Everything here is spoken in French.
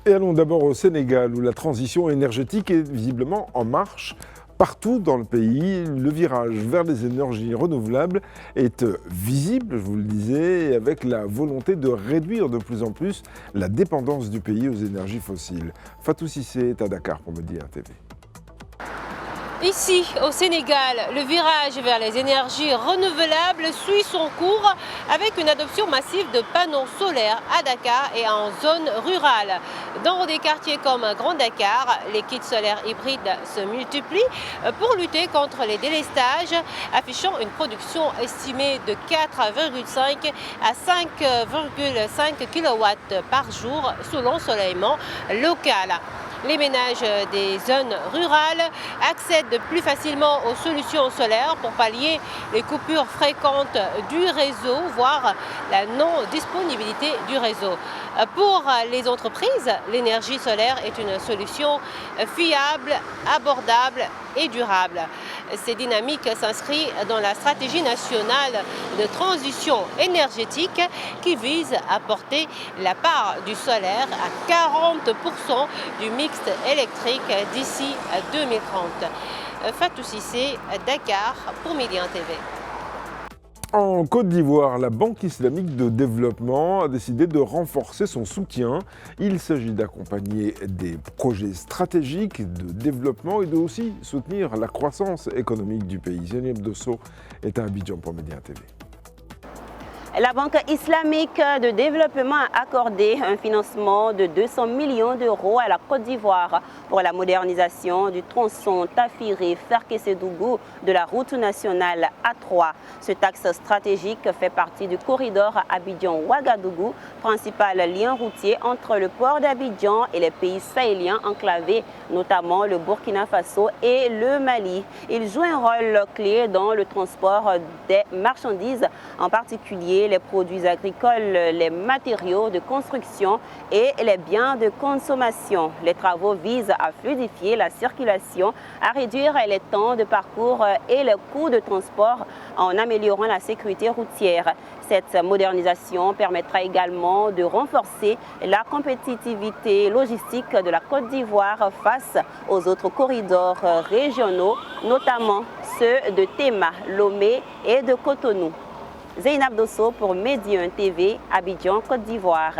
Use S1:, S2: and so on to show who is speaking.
S1: Et allons d'abord au Sénégal, où la transition énergétique est visiblement en marche. Partout dans le pays, le virage vers les énergies renouvelables est visible, je vous le disais, avec la volonté de réduire de plus en plus la dépendance du pays aux énergies fossiles. Fatou Cissé est à Dakar pour Média TV.
S2: Ici, au Sénégal, le virage vers les énergies renouvelables suit son cours avec une adoption massive de panneaux solaires à Dakar et en zone rurale. Dans des quartiers comme Grand Dakar, les kits solaires hybrides se multiplient pour lutter contre les délestages, affichant une production estimée de 4,5 à 5,5 kW par jour sous l'ensoleillement local. Les ménages des zones rurales accèdent plus facilement aux solutions solaires pour pallier les coupures fréquentes du réseau, voire la non-disponibilité du réseau. Pour les entreprises, l'énergie solaire est une solution fiable, abordable et durable. Ces dynamiques s'inscrivent dans la stratégie nationale de transition énergétique qui vise à porter la part du solaire à 40% du mix électrique d'ici 2030. Fatou Cissé, Dakar pour Média TV.
S1: En Côte d'Ivoire, la Banque islamique de développement a décidé de renforcer son soutien. Il s'agit d'accompagner des projets stratégiques de développement et de aussi soutenir la croissance économique du pays. Zeynep Dosso est à Abidjan pour Média TV.
S3: La Banque islamique de développement a accordé un financement de 200 millions d'euros à la Côte d'Ivoire pour la modernisation du tronçon Tafiri-Ferkessédougou de la route nationale A3. Ce axe stratégique fait partie du corridor Abidjan-Ouagadougou, principal lien routier entre le port d'Abidjan et les pays sahéliens enclavés, notamment le Burkina Faso et le Mali. Il joue un rôle clé dans le transport des marchandises, en particulier les produits agricoles, les matériaux de construction et les biens de consommation. Les travaux visent à fluidifier la circulation, à réduire les temps de parcours et les coûts de transport en améliorant la sécurité routière. Cette modernisation permettra également de renforcer la compétitivité logistique de la Côte d'Ivoire face aux autres corridors régionaux, notamment ceux de Tema, Lomé et de Cotonou. Zeynep Dosso pour Média TV, Abidjan, Côte d'Ivoire.